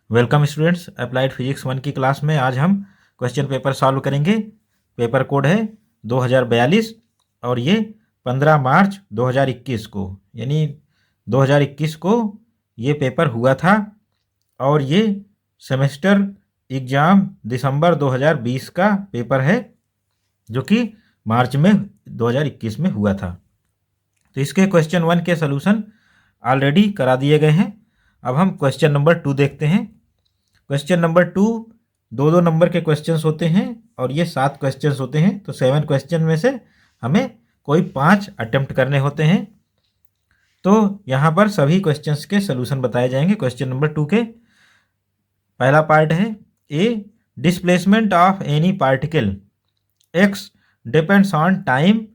Welcome students, applied physics 1 की class में आज हम क्वेश्चन पेपर सॉल्व करेंगे। पेपर कोड है 2042 और ये 15 मार्च 2021 को यानी 2021 को ये पेपर हुआ था और ये सेमेस्टर एग्ज़ाम दिसंबर 2020 का पेपर है जो कि मार्च में 2021 में हुआ था। तो इसके क्वेश्चन 1 के सॉल्यूशन ऑलरेडी करा दिए गए हैं। अब हम क्वेश्चन नंबर 2 देखते हैं। क्वेश्चन नंबर 2 दो नंबर के क्वेश्चंस होते हैं और ये 7 क्वेश्चंस होते हैं। तो 7 क्वेश्चन में से हमें कोई 5 अटेम्प्ट करने होते हैं। तो यहाँ पर सभी क्वेश्चंस के सॉल्यूशन बताए जाएंगे। क्वेश्चन नंबर 2 के पहला पार्ट है A, displacement of any particle x depends on time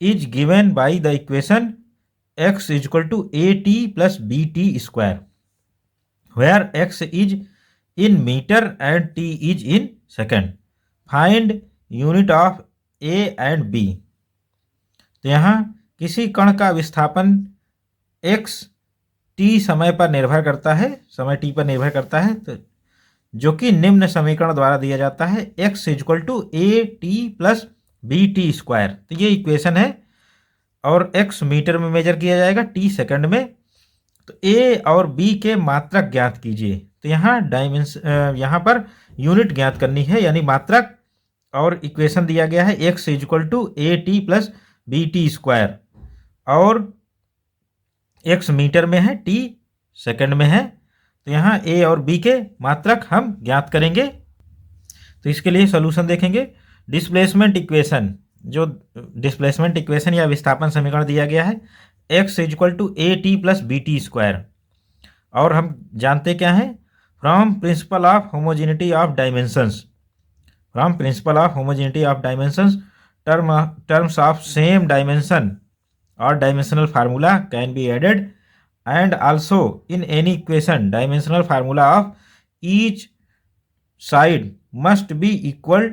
is given by the equation x is equal to a t plus b t square where x is in metre and t is in second. Find unit of a and b। तो यहाँ किसी कण का विस्थापन x t समय पर निर्भर करता है, समय t पर निर्भर करता है, तो जो कि निम्न समीकरण द्वारा दिया जाता है x is equal to a t plus b t square. तो ये इक्वेशन है और x मीटर में मेजर किया जाएगा, t सेकंड में। तो a और b के मात्रक ज्ञात कीजिए। तो यहाँ पर यूनिट ज्ञात करनी है यानी मात्रक, और इक्वेशन दिया गया है x is equal to a t plus b t square और x मीटर में है, t सेकंड में है। तो यहाँ a और b के मात्रक हम ज्ञात करेंगे। तो इसके लिए सॉल्यूशन देखेंगे। डिस्प्लेसमेंट इक्वेशन, जो डिस्प्लेसमेंट इक्वेशन या विस्थापन समीकरण दिया गया है x is equal to a t plus b t square, और हम जानते क्या हैं from principle of homogeneity of dimensions. From principle of homogeneity of dimensions terms of same dimension और dimensional formula can be added and also in any equation dimensional formula of each side must be equal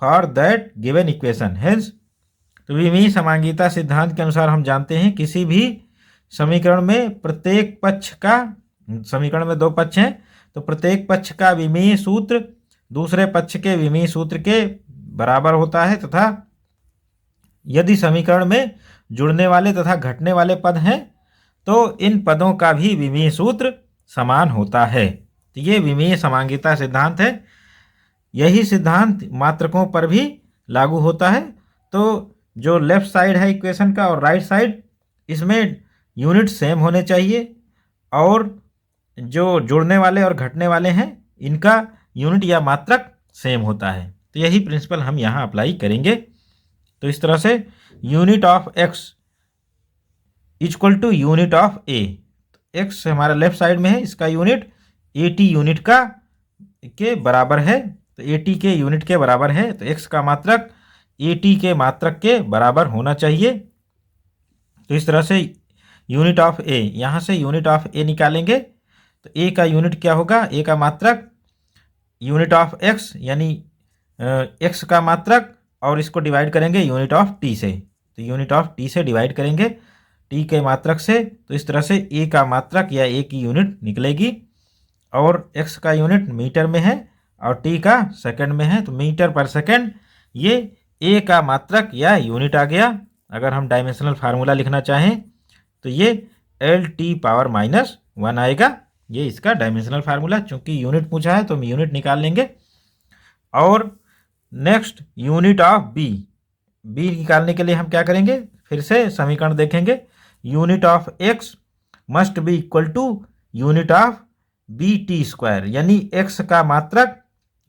for that given equation. Hence, तो विमीय समांगीता सिद्धांत के अनुसार हम जानते हैं किसी भी समीकरण में प्रत्येक पक्ष का, समीकरण में 2 पक्ष हैं तो प्रत्येक पक्ष का विमीय सूत्र दूसरे पक्ष के विमीय सूत्र के बराबर होता है, तथा यदि समीकरण में जुड़ने वाले तथा घटने वाले पद हैं तो इन पदों का भी विमीय सूत्र समान होता है। तो ये विमीय समांगीता सिद्धांत है। यही सिद्धांत मात्रकों पर भी लागू होता है। तो जो लेफ्ट साइड है इक्वेशन का और राइट साइड, इसमें यूनिट सेम होने चाहिए और जो जुड़ने वाले और घटने वाले हैं इनका यूनिट या मात्रक सेम होता है। तो यही प्रिंसिपल हम यहाँ अप्लाई करेंगे। तो इस तरह से unit of x equal to unit of a, x हमारा लेफ्ट साइड में है, इसका यूनिट ए टी यूनिट का के बराबर है। तो ए टी के यूनिट के बराबर है तो x का मात्रक ए टी के मात्रक के बराबर होना चाहिए। तो इस तरह से यूनिट ऑफ a, यहाँ से यूनिट ऑफ a निकालेंगे तो a का यूनिट क्या होगा, a का मात्रक यूनिट ऑफ x यानी x का मात्रक, और इसको डिवाइड करेंगे यूनिट ऑफ t से। तो यूनिट ऑफ t से डिवाइड करेंगे t के मात्रक से। तो इस तरह से a का मात्रक या a की यूनिट निकलेगी और x का यूनिट मीटर में है और t का सेकंड में है। तो मीटर पर सेकंड ये a का मात्रक या यूनिट आ गया। अगर हम डायमेंशनल फार्मूला लिखना चाहें तो ये एल टी पावर माइनस 1 आएगा। ये इसका डायमेंशनल फार्मूला, चूंकि यूनिट पूछा है तो हम यूनिट निकाल लेंगे। और next unit of b, b निकालने के लिए हम क्या करेंगे, फिर से समीकरण देखेंगे। Unit of x must be equal to unit of b t square, यानी एक्स का मात्रक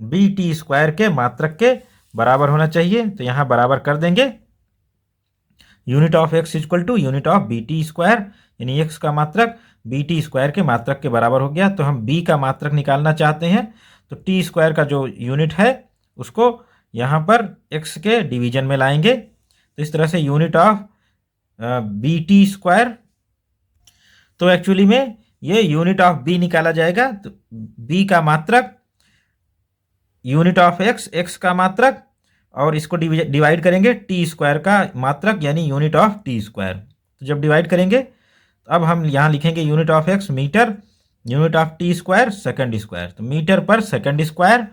बी टी स्क्वायर के मात्रक के बराबर होना चाहिए। तो यहाँ बराबर कर देंगे। Unit of x equal to unit of b t square, यानी एक्स का मात्रक बी टी स्क्वायर के मात्रक के बराबर हो गया। तो हम बी का मात्रक निकालना चाहते हैं तो टी स्क्वायर का जो यूनिट है उसको यहाँ पर एक्स के डिवीजन में लाएंगे। तो इस तरह से unit of b t square, तो एक्चुअली में ये यूनिट ऑफ बी निकाला जाएगा। तो बी का मात्रक यूनिट ऑफ एक्स, एक्स का मात्रक, और इसको डिवाइड करेंगे टी स्क्वायर का मात्रक यानी यूनिट ऑफ टी स्क्वायर। तो जब डिवाइड करेंगे तो अब हम यहाँ लिखेंगे unit of x metre unit of t square second square, तो मीटर पर सेकंड स्क्वायर।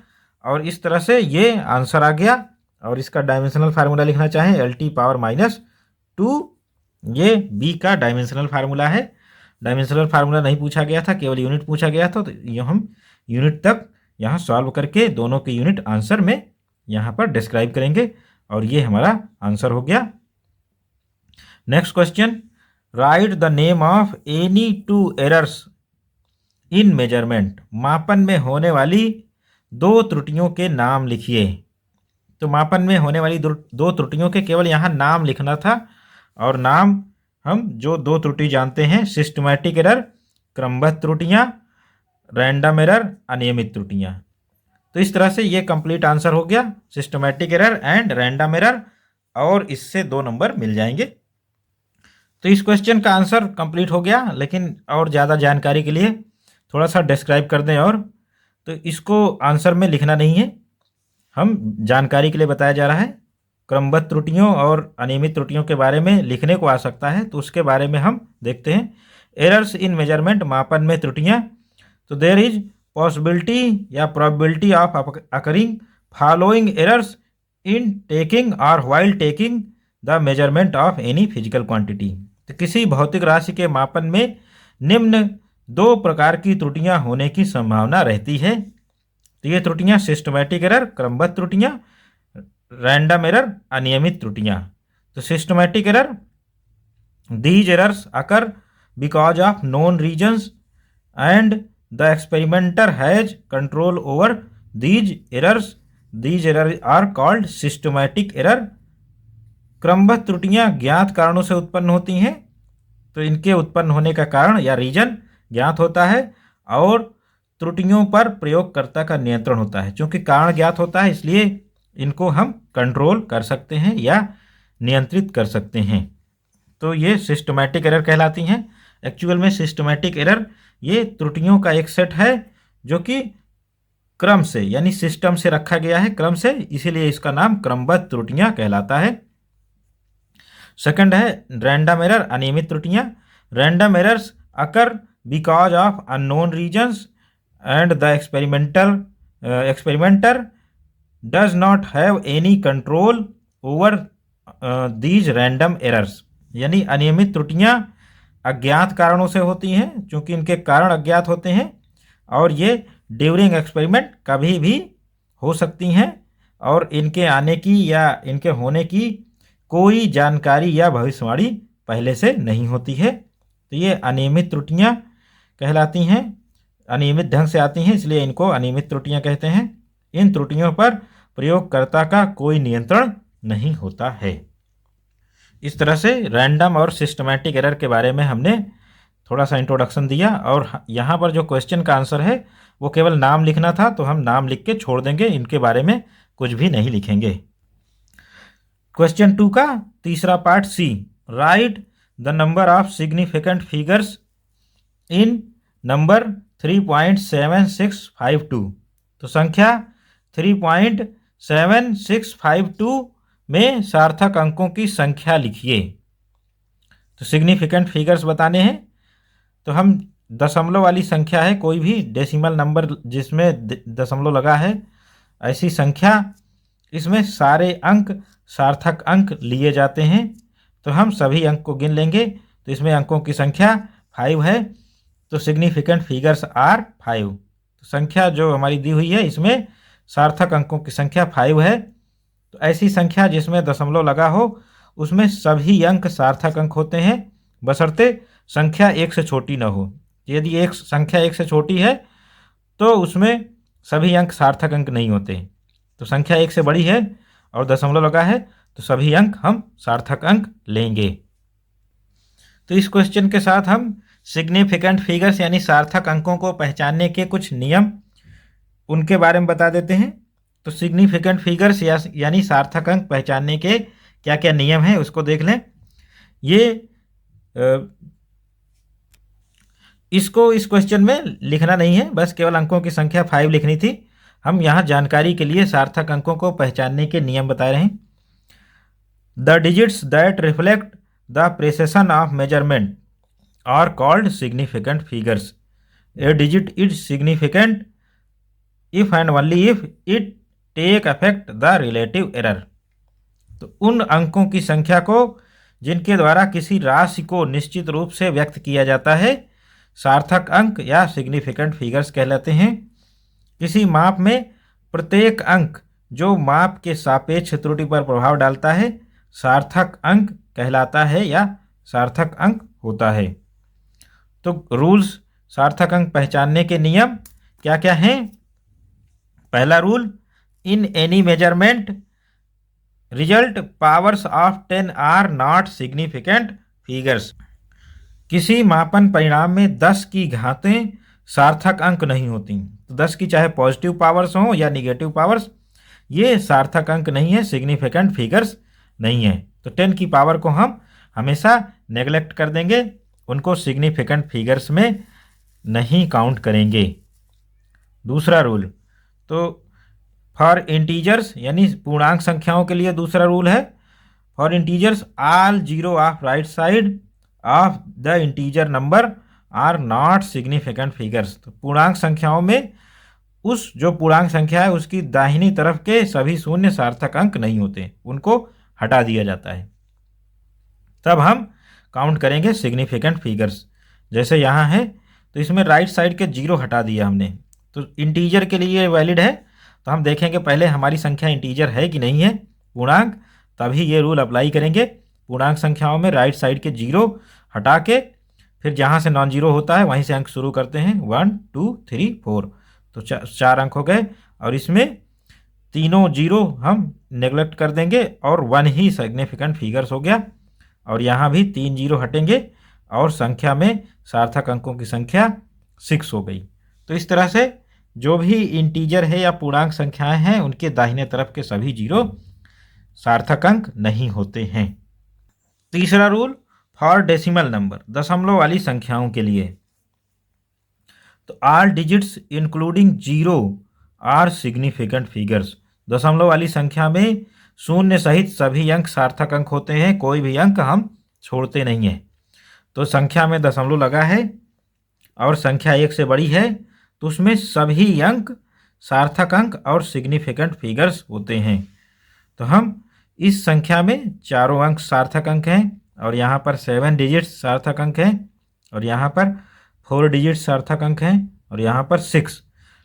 और इस तरह से ये आंसर आ गया। और इसका डायमेंशनल फार्मूला लिखना चाहें LT⁻², ये बी का डायमेंशनल फार्मूला है। डायमेंशनल फार्मूला नहीं पूछा गया था, केवल यूनिट पूछा गया था, तो ये हम यूनिट तक यहाँ सॉल्व करके दोनों के यूनिट आंसर में यहाँ पर डिस्क्राइब करेंगे। और ये हमारा आंसर हो गया। Next question, right the name of any two errors in measurement. मापन में होने वाली दो त्रुटियों के नाम लिखिए। तो मापन में होने वाली दो त्रुटियों के केवल यहाँ नाम लिखना था। और नाम हम जो दो त्रुटि जानते हैं, सिस्टमैटिक एरर, क्रमबद्ध त्रुटियाँ, रैंडम एरर, अनियमित त्रुटियाँ। तो इस तरह से ये कंप्लीट आंसर हो गया, systematic error and random error, और इससे 2 नंबर मिल जाएंगे। तो इस क्वेश्चन का आंसर कंप्लीट हो गया। लेकिन और ज़्यादा जानकारी के लिए थोड़ा सा डिस्क्राइब कर दें। और तो इसको आंसर में लिखना नहीं है, हम जानकारी के लिए बताया जा रहा है। क्रमबद्ध त्रुटियों और अनियमित त्रुटियों के बारे में लिखने को आ सकता है, तो उसके बारे में हम देखते हैं। एरर्स इन मेजरमेंट, मापन में त्रुटियाँ। तो देयर इज पॉसिबिलिटी या probability of occurring following errors in taking और while taking the measurement of any physical quantity. तो किसी भौतिक राशि के मापन में निम्न 2 प्रकार की त्रुटियां होने की संभावना रहती है। तो ये त्रुटियां सिस्टमैटिक एरर, क्रमबद्ध त्रुटियां, रैंडम एरर, अनियमित त्रुटियां। तो systematic error, these errors occur because of known reasons and the experimenter has control over these errors. These error are called systematic error. क्रमबद्ध त्रुटियां ज्ञात कारणों से उत्पन्न होती हैं, तो इनके उत्पन्न होने का कारण या रीजन ज्ञात होता है। और त्रुटियों पर प्रयोगकर्ता का नियंत्रण होता है। क्योंकि कारण ज्ञात होता है, इसलिए इनको हम कंट्रोल कर सकते हैं या नियंत्रित कर सकते हैं। तो ये सिस्टमैटिक एरर कहलाती हैं। एक्चुअल में सिस्टमैटिक एरर ये त्रुटियों का एक सेट है जो कि क्रम से यानी सिस्टम से रखा गया है, क्रम से, इसीलिए इसका नाम क्रमबद्ध त्रुटियां कहलाता है। सेकंड है रैंडम एरर, अनियमित त्रुटियां। Random errors occur because of unknown reasons and the experimenter does not have any control over these random errors. यानी अनियमित त्रुटियां अज्ञात कारणों से होती हैं, क्योंकि इनके कारण अज्ञात होते हैं, और ये ड्यूरिंग एक्सपेरिमेंट कभी भी हो सकती हैं, और इनके आने की या इनके होने की कोई जानकारी या भविष्यवाणी पहले से नहीं होती है। तो ये अनियमित त्रुटियां कहलाती हैं, अनियमित ढंग से आती हैं, इसलिए इनको अनियमित त्रुटियां कहते हैं। इन त्रुटियों पर प्रयोगकर्ता का कोई नियंत्रण नहीं होता है। इस तरह से रैंडम और सिस्टमैटिक एरर के बारे में हमने थोड़ा सा इंट्रोडक्शन दिया। और यहाँ पर जो क्वेश्चन का आंसर है वो केवल नाम लिखना था, तो हम नाम लिख के छोड़ देंगे, इनके बारे में कुछ भी नहीं लिखेंगे। क्वेश्चन 2 का तीसरा part c, write the number of significant figures in number 3.7652। तो संख्या 3.7652 में सार्थक अंकों की संख्या लिखिए। तो सिग्निफिकेंट फिगर्स बताने हैं, तो हम दशमलव वाली संख्या है, कोई भी डेसिमल नंबर जिसमें दशमलव लगा है, ऐसी संख्या, इसमें सारे अंक सार्थक अंक लिए जाते हैं। तो हम सभी अंक को गिन लेंगे। तो इसमें अंकों की संख्या 5 है, तो सिग्निफिकेंट फिगर्स आर 5। तो संख्या जो हमारी दी हुई है इसमें सार्थक अंकों की संख्या 5 है। तो ऐसी संख्या जिसमें दशमलव लगा हो उसमें सभी अंक सार्थक अंक होते हैं, बशर्ते संख्या 1 से छोटी न हो। यदि एक संख्या 1 से छोटी है तो उसमें सभी अंक सार्थक अंक नहीं होते। तो संख्या 1 से बड़ी है और दशमलव लगा है तो सभी अंक हम सार्थक अंक लेंगे। तो इस क्वेश्चन के साथ हम सिग्निफिकेंट फिगर्स यानी सार्थक अंकों को पहचानने के कुछ नियम उनके बारे में बता देते हैं। तो सिग्निफिकेंट फिगर्स यानी सार्थक अंक पहचानने के क्या क्या नियम हैं उसको देख लें। ये इसको इस क्वेश्चन में लिखना नहीं है, बस केवल अंकों की संख्या 5 लिखनी थी। हम यहाँ जानकारी के लिए सार्थक अंकों को पहचानने के नियम बता रहे हैं। The digits that reflect the precision of measurement are called significant figures. A digit is significant if and only if it take affect the relative error. तो उन अंकों की संख्या को जिनके द्वारा किसी राशि को निश्चित रूप से व्यक्त किया जाता है सार्थक अंक या सिग्निफिकेंट फिगर्स कहलाते हैं। किसी माप में प्रत्येक अंक जो माप के सापेक्ष त्रुटि पर प्रभाव डालता है सार्थक अंक कहलाता है या सार्थक अंक होता है। तो रूल्स, सार्थक अंक पहचानने के नियम क्या क्या हैं? पहला rule, in any measurement result powers of 10 are not significant figures. किसी मापन परिणाम में 10 की घातें सार्थक अंक नहीं होती। तो 10 की चाहे पॉजिटिव पावर्स हों या निगेटिव पावर्स, ये सार्थक अंक नहीं है, सिग्निफिकेंट फिगर्स नहीं है। तो 10 की पावर को हम हमेशा नेगलेक्ट कर देंगे, उनको सिग्निफिकेंट फिगर्स में नहीं काउंट करेंगे। दूसरा रूल, तो फॉर इंटीजर्स यानी पूर्णांक संख्याओं के लिए दूसरा रूल है, for integers all zero of right side of the integer number are not significant figures. तो पूर्णांक संख्याओं में उस जो पूर्णांक संख्या है उसकी दाहिनी तरफ के सभी शून्य सार्थक अंक नहीं होते, उनको हटा दिया जाता है, तब हम काउंट करेंगे सिग्निफिकेंट फिगर्स। जैसे यहाँ है तो इसमें राइट साइड के जीरो हटा दिया हमने, तो इंटीजर के लिए वैलिड है। तो हम देखेंगे पहले हमारी संख्या इंटीजर है कि नहीं है, पूर्णांक, तभी ये रूल अप्लाई करेंगे। पूर्णांक संख्याओं में राइट साइड के जीरो हटा के फिर जहाँ से नॉन जीरो होता है वहीं से अंक शुरू करते हैं, 1 2 3 4, तो 4 अंक हो गए। और इसमें तीनों जीरो हम नेगलेक्ट कर देंगे और 1 ही सिग्निफिकेंट फिगर्स हो गया। और यहाँ भी 3 जीरो हटेंगे और संख्या में सार्थक अंकों की संख्या 6 हो गई। तो इस तरह से जो भी इंटीजर है या पूर्णांक संख्याएं हैं उनके दाहिने तरफ के सभी जीरो सार्थक अंक नहीं होते हैं। तीसरा रूल, फॉर डेसिमल नंबर, दशमलव वाली संख्याओं के लिए, तो all digits including zero are significant figures. दशमलव वाली संख्या में शून्य सहित सभी अंक सार्थक अंक होते हैं, कोई भी अंक हम छोड़ते नहीं हैं। तो संख्या में दशमलव लगा है और संख्या 1 से बड़ी है तो उसमें सभी अंक सार्थक अंक और सिग्निफिकेंट फिगर्स होते हैं। तो हम इस संख्या में चारों अंक सार्थक अंक हैं और यहाँ पर 7 डिजिट्स सार्थक अंक हैं और यहाँ पर 4 डिजिट्स सार्थक अंक हैं और यहाँ पर 6।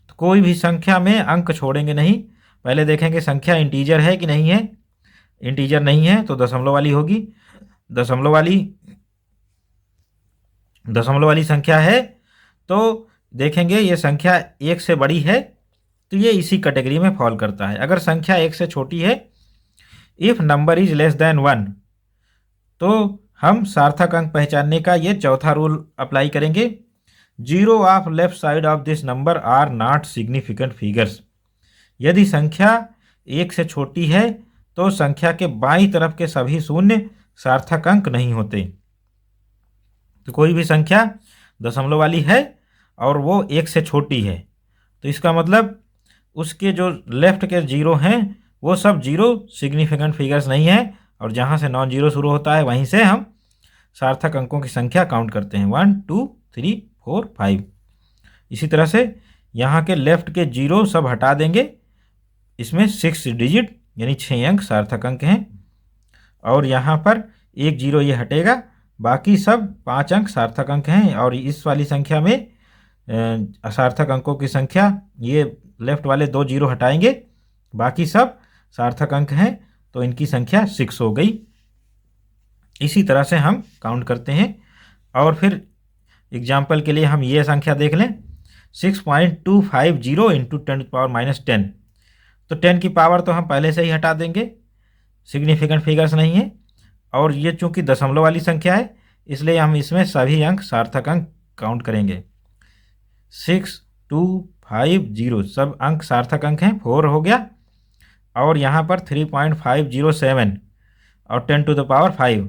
तो कोई भी संख्या में अंक छोड़ेंगे नहीं, पहले देखेंगे संख्या इंटीजर है कि नहीं है। इंटीजर नहीं है तो दशमलव वाली होगी, दशमलव वाली संख्या है तो देखेंगे ये संख्या 1 से बड़ी है तो ये इसी कैटेगरी में फॉल करता है। अगर संख्या 1 से छोटी है, if number is less than 1, तो हम सार्थक अंक पहचानने का ये चौथा रूल अप्लाई करेंगे, zero of left side of this number are not significant figures. यदि संख्या 1 से छोटी है तो संख्या के बाईं तरफ के सभी शून्य सार्थक अंक नहीं होते। तो कोई भी संख्या दशमलव वाली है और वो 1 से छोटी है तो इसका मतलब उसके जो लेफ्ट के जीरो हैं वो सब जीरो सिग्निफिकेंट फिगर्स नहीं है और जहाँ से नॉन जीरो शुरू होता है वहीं से हम सार्थक अंकों की संख्या काउंट करते हैं, 1 2 3 4 5। इसी तरह से यहाँ के लेफ्ट के जीरो सब हटा देंगे, इसमें 6 डिजिट यानी 6 अंक सार्थक अंक हैं और यहाँ पर 1 जीरो ये हटेगा, बाकी सब 5 अंक सार्थक अंक हैं। और इस वाली संख्या में सार्थक अंकों की संख्या, ये लेफ्ट वाले 2 जीरो हटाएंगे, बाकी सब सार्थक अंक हैं तो इनकी संख्या 6 हो गई। इसी तरह से हम काउंट करते हैं। और फिर एग्जाम्पल के लिए हम ये संख्या देख लें, 6.250 इंटू 10⁻10। तो 10 की पावर तो हम पहले से ही हटा देंगे, सिग्निफिकेंट फिगर्स नहीं है। और ये चूंकि दशमलव वाली संख्या है इसलिए हम इसमें सभी अंक सार्थक अंक काउंट करेंगे, 6250 सब अंक सार्थक अंक हैं, 4 हो गया। और यहाँ पर 3.507 और 10⁻5,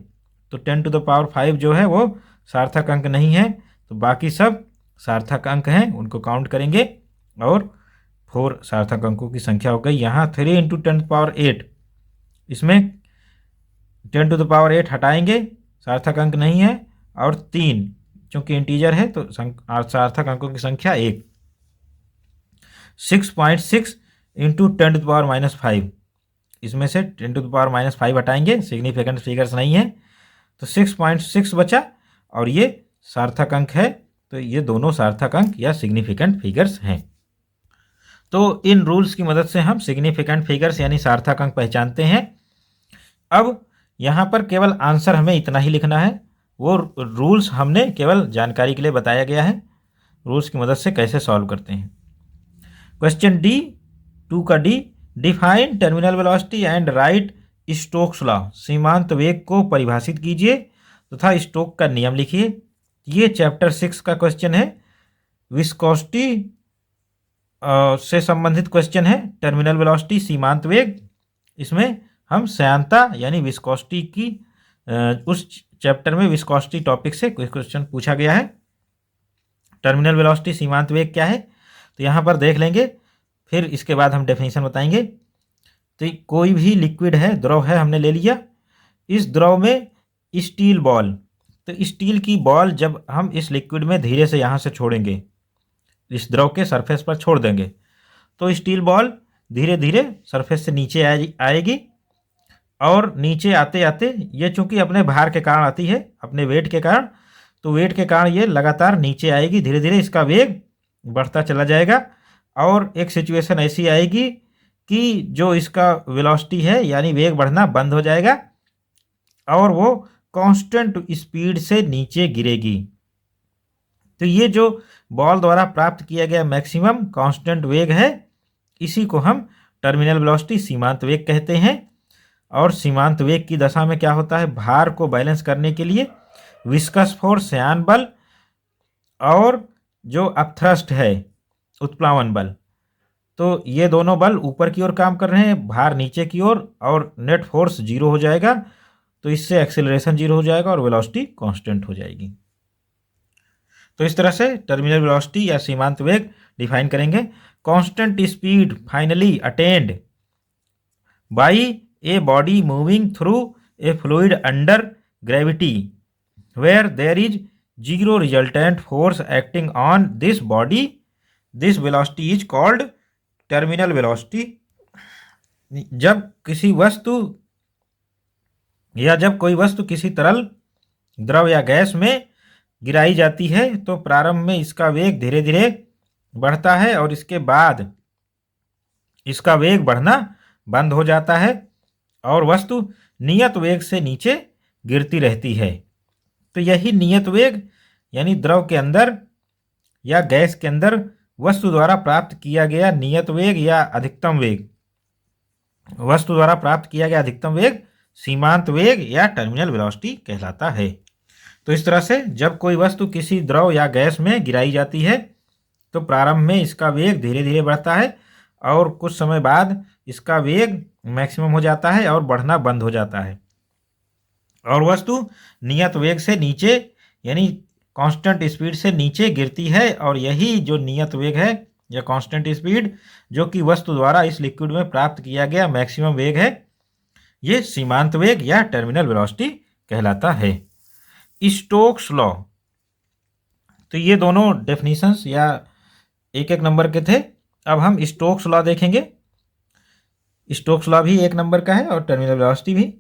तो 10⁻5 जो है वो सार्थक अंक नहीं है तो बाकी सब सार्थक अंक हैं, उनको काउंट करेंगे और 4 सार्थक अंकों की संख्या हो गई। यहाँ 3 इंटू 10⁸, इसमें 10⁸ हटाएंगे, सार्थक अंक नहीं है, और 3 चूंकि इंटीजर है तो सार्थक अंकों की संख्या 1। 6.6 इंटू 10⁻⁵, इसमें से 10⁻⁵ हटाएंगे, सिग्निफिकेंट फिगर्स नहीं है, तो 6.6 बचा और ये सार्थक अंक है, तो ये दोनों सार्थक अंक या सिग्निफिकेंट फिगर्स हैं। तो इन रूल्स की मदद से हम सिग्निफिकेंट फिगर्स यानी सार्थक अंक पहचानते हैं। अब यहाँ पर केवल आंसर हमें इतना ही लिखना है, वो रूल्स हमने केवल जानकारी के लिए बताया गया है, रूल्स की मदद से कैसे सॉल्व करते हैं। क्वेश्चन डी 2 का D, define terminal velocity and right Stokes law, सीमांत वेग को परिभाषित कीजिए तथा स्टोक का नियम लिखिए। ये चैप्टर 6 का क्वेश्चन है, विस्कोसिटी से संबंधित क्वेश्चन है, टर्मिनल वेलोसिटी सीमांत वेग। इसमें हम श्यानता यानी विस्कोसिटी की उस चैप्टर में विस्कोसिटी टॉपिक से क्वेश्चन पूछा गया है। टर्मिनल वेलोसिटी सीमांत वेग क्या है तो यहाँ पर देख लेंगे, फिर इसके बाद हम डेफिनेशन बताएंगे। तो कोई भी लिक्विड है, द्रव है, हमने ले लिया, इस द्रव में स्टील बॉल, तो स्टील की बॉल जब हम इस लिक्विड में धीरे से यहाँ से छोड़ेंगे, इस द्रव के सरफेस पर छोड़ देंगे, तो स्टील बॉल धीरे धीरे सरफेस से नीचे आएगी और नीचे आते आते ये चूंकि अपने भार के कारण आती है, अपने वेट के कारण, तो वेट के कारण ये लगातार नीचे आएगी, धीरे धीरे इसका वेग बढ़ता चला जाएगा और एक सिचुएशन ऐसी आएगी कि जो इसका वेलोसिटी है यानी वेग बढ़ना बंद हो जाएगा और वो कांस्टेंट स्पीड से नीचे गिरेगी। तो ये जो बॉल द्वारा प्राप्त किया गया मैक्सिमम कांस्टेंट वेग है, इसी को हम टर्मिनल वेलोसिटी सीमांत वेग कहते हैं। और सीमांत वेग की दशा में क्या होता है, भार को बैलेंस करने के लिए विस्कस फोर्स श्यान बल और जो अपथ्रस्ट है उत्प्लावन बल, तो ये दोनों बल ऊपर की ओर काम कर रहे हैं, भार नीचे की ओर, और नेट फोर्स 0 हो जाएगा, तो इससे एक्सेलरेशन 0 हो जाएगा और वेलोसिटी कांस्टेंट हो जाएगी। तो इस तरह से टर्मिनल वेलोसिटी या सीमांत वेग डिफाइन करेंगे। Constant speed finally attained by a body moving through a fluid under gravity where there is 0 resultant force acting on this body, this velocity is called terminal velocity. जब किसी वस्तु या जब कोई वस्तु किसी तरल, द्रव या गैस में गिराई जाती है तो प्रारंभ में इसका वेग धीरे धीरे बढ़ता है और इसके बाद इसका वेग बढ़ना बंद हो जाता है और वस्तु नियत वेग से नीचे गिरती रहती है। तो यही नियत वेग यानी द्रव के अंदर या गैस के अंदर वस्तु द्वारा प्राप्त किया गया नियत वेग या अधिकतम वेग, वस्तु द्वारा प्राप्त किया गया अधिकतम वेग सीमांत वेग या टर्मिनल वेलोसिटी कहलाता है। तो इस तरह से जब कोई वस्तु किसी द्रव या गैस में गिराई जाती है तो प्रारंभ में इसका वेग धीरे धीरे बढ़ता है और कुछ समय बाद इसका वेग मैक्सिमम हो जाता है और बढ़ना बंद हो जाता है और वस्तु नियत वेग से नीचे यानी कांस्टेंट स्पीड से नीचे गिरती है। और यही जो नियत वेग है या कांस्टेंट स्पीड जो कि वस्तु द्वारा इस लिक्विड में प्राप्त किया गया मैक्सिमम वेग है, ये सीमांत वेग या टर्मिनल वेलोसिटी कहलाता है। स्टोक्स लॉ, तो ये दोनों डेफिनेशंस या एक एक नंबर के थे। अब हम स्टोक्स लॉ देखेंगे। स्टोक्स लॉ भी 1 नंबर का है और टर्मिनल वेलोसिटी भी।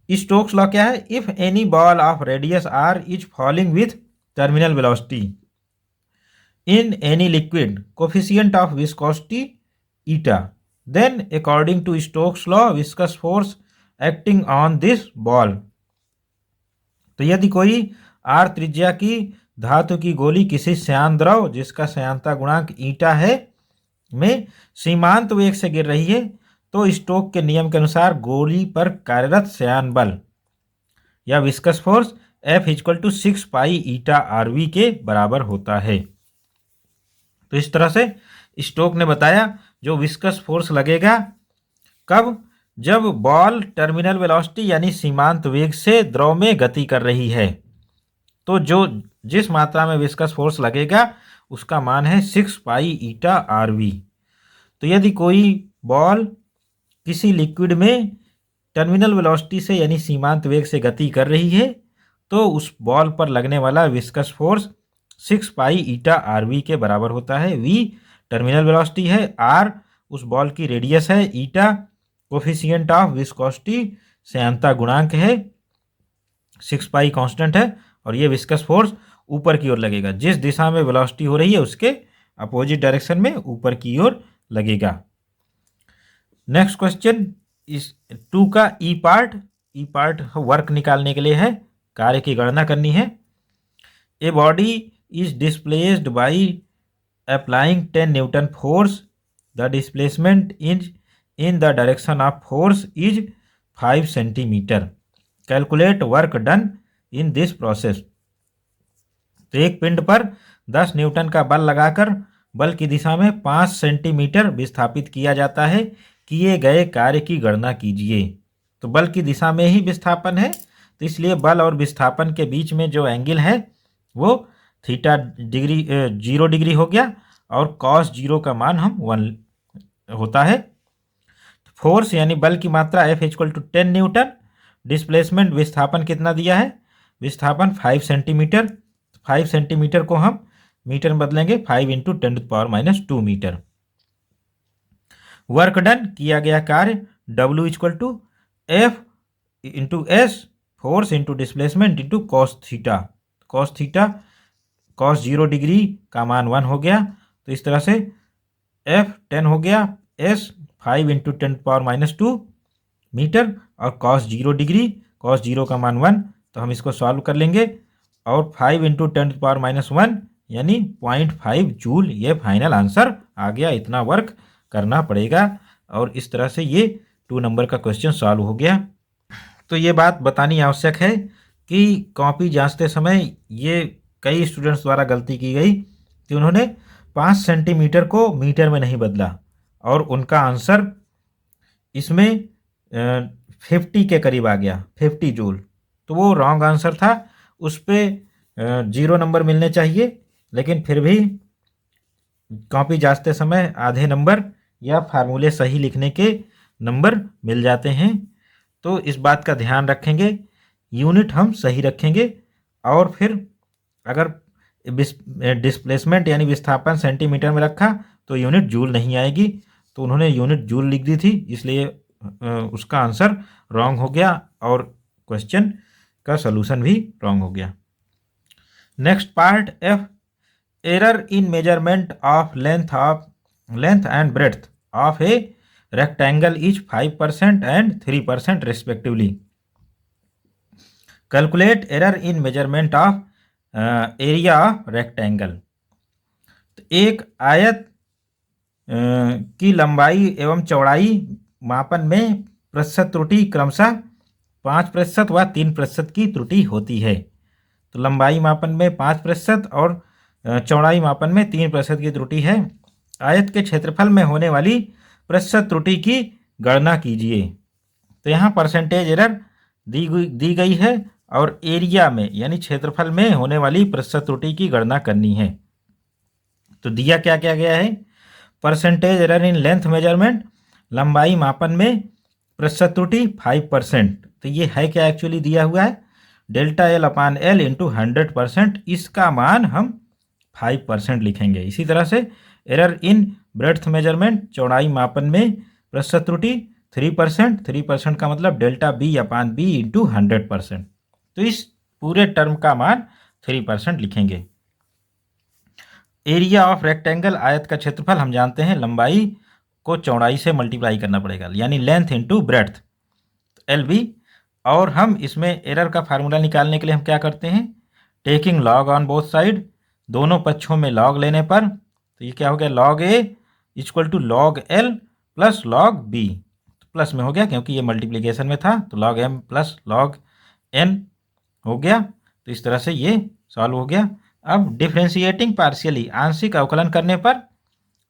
स्टोक्स लॉ क्या है, if any ball of radius r is falling with terminal velocity in any liquid coefficient of viscosity eta, then according to Stokes law viscous force acting on this ball. तो यदि कोई are त्रिज्या की धातु की गोली किसी श्यान द्रव जिसका श्यानता गुणांक ईटा है में सीमांत वेग से गिर रही है तो स्टोक के नियम के अनुसार गोली पर कार्यरत श्यान बल या विस्कस फोर्स F = 6 पाई ईटा RV के बराबर होता है। तो इस तरह से स्टोक ने बताया जो विस्कस फोर्स लगेगा कब, जब बॉल टर्मिनल वेलोसिटी यानी सीमांत वेग से द्रव में गति कर रही है, तो जो जिस मात्रा में विस्कस फोर्स लगेगा उसका मान है 6 पाई ईटा RV। तो यदि कोई बॉल किसी लिक्विड में टर्मिनल वेलोसिटी से यानी सीमांत वेग से गति कर रही है तो उस बॉल पर लगने वाला viscous force 6 pi eta r v के बराबर होता है। वी टर्मिनल वेलोसिटी है, आर उस बॉल की रेडियस है, ईटा कोफिशिएंट ऑफ विस्कोसिटी श्यानता गुणांक है, 6 पाई कांस्टेंट है, और ये विस्कस फोर्स ऊपर की ओर लगेगा। जिस दिशा में वेलोसिटी हो रही है उसके अपोजिट डायरेक्शन में ऊपर की ओर लगेगा। नेक्स्ट क्वेश्चन इस 2 का ई पार्ट वर्क निकालने के लिए है, कार्य की गणना करनी है। ए body is displaced by applying 10 Newton force, the displacement in the direction of force is 5 centimetre, calculate work done in this process. तो एक पिंड पर 10 न्यूटन का बल लगाकर बल की दिशा में 5 सेंटीमीटर विस्थापित किया जाता है, किए गए कार्य की गणना कीजिए। तो बल की दिशा में ही विस्थापन है, तो इसलिए बल और विस्थापन के बीच में जो एंगल है वो थीटा डिग्री 0 डिग्री हो गया, और कॉस 0 का मान हम 1 होता है। फोर्स यानी बल की मात्रा F equal to 10 newton, displacement विस्थापन कितना दिया है, विस्थापन 5 सेंटीमीटर। 5 सेंटीमीटर को हम मीटर में बदलेंगे, 5 इंटू 10⁻² मीटर। वर्क डन किया गया कार्य W equal to F into S, force into displacement into cos theta. Cos 0 degree का मान 1 हो गया, तो इस तरह से F 10 हो गया, S 5 इंटू 10⁻² मीटर, और कॉस 0 डिग्री, कॉस 0 का मान 1, तो हम इसको सॉल्व कर लेंगे, और 5 इंटू 10⁻1 यानी 0.5 जूल ये फाइनल आंसर आ गया। इतना वर्क करना पड़ेगा, और इस तरह से ये 2 नंबर का क्वेश्चन सॉल्व हो गया। तो ये बात बतानी आवश्यक है कि कॉपी जांचते समय ये कई स्टूडेंट्स द्वारा गलती की गई कि उन्होंने 5 सेंटीमीटर को मीटर में नहीं बदला, और उनका आंसर इसमें 50 के करीब आ गया, 50 जूल। तो वो रॉन्ग आंसर था, उस पर 0 नंबर मिलने चाहिए, लेकिन फिर भी कॉपी जांचते समय आधे नंबर या फार्मूले सही लिखने के नंबर मिल जाते हैं। तो इस बात का ध्यान रखेंगे, यूनिट हम सही रखेंगे, और फिर अगर डिस्प्लेसमेंट यानी विस्थापन सेंटीमीटर में रखा तो यूनिट जूल नहीं आएगी, तो उन्होंने यूनिट जूल लिख दी थी, इसलिए उसका आंसर रॉन्ग हो गया, और क्वेश्चन का सलूशन भी रॉन्ग हो गया। Next part F, error in measurement of length and breadth of a rectangle is 5% and 3% respectively, calculate error in measurement of area of rectangle. तो एक आयत की लंबाई एवं चौड़ाई मापन में प्रतिशत त्रुटि क्रमशः 5% व 3% की त्रुटि होती है। तो लंबाई मापन में 5% और चौड़ाई मापन में 3% की त्रुटि है। आयत के क्षेत्रफल में होने वाली प्रतिशत त्रुटि की गणना कीजिए। तो यहाँ परसेंटेज एरर दी गई है, और एरिया में यानी क्षेत्रफल में होने वाली प्रतिशत त्रुटि की गणना करनी है। तो दिया क्या क्या गया है, percentage error in length measurement, लंबाई मापन में प्रतिशत त्रुटि 5%। तो ये है क्या एक्चुअली दिया हुआ है, डेल्टा L/L इंटू 100%, इसका मान हम 5% लिखेंगे। इसी तरह से एरर इन ब्रेड्थ मेजरमेंट, चौड़ाई मापन में प्रतिशत त्रुटि 3% का मतलब डेल्टा B/B इंटू 100%। तो इस पूरे टर्म का मान 3% लिखेंगे। एरिया ऑफ रेक्टेंगल, आयत का क्षेत्रफल हम जानते हैं, लंबाई को चौड़ाई से मल्टीप्लाई करना पड़ेगा, यानी लेंथ इंटू ब्रेड्थ LB। और हम इसमें एरर का फार्मूला निकालने के लिए हम क्या करते हैं, taking log on both side, दोनों पक्षों में लॉग लेने पर, तो ये क्या हो गया, log A equal to log L plus log B, तो प्लस में हो गया क्योंकि ये मल्टीप्लिकेशन में था, तो log M plus log N हो गया। तो इस तरह से ये सॉल्व हो गया। अब डिफ्रेंशिएटिंग पार्शियली, आंशिक अवकलन करने पर,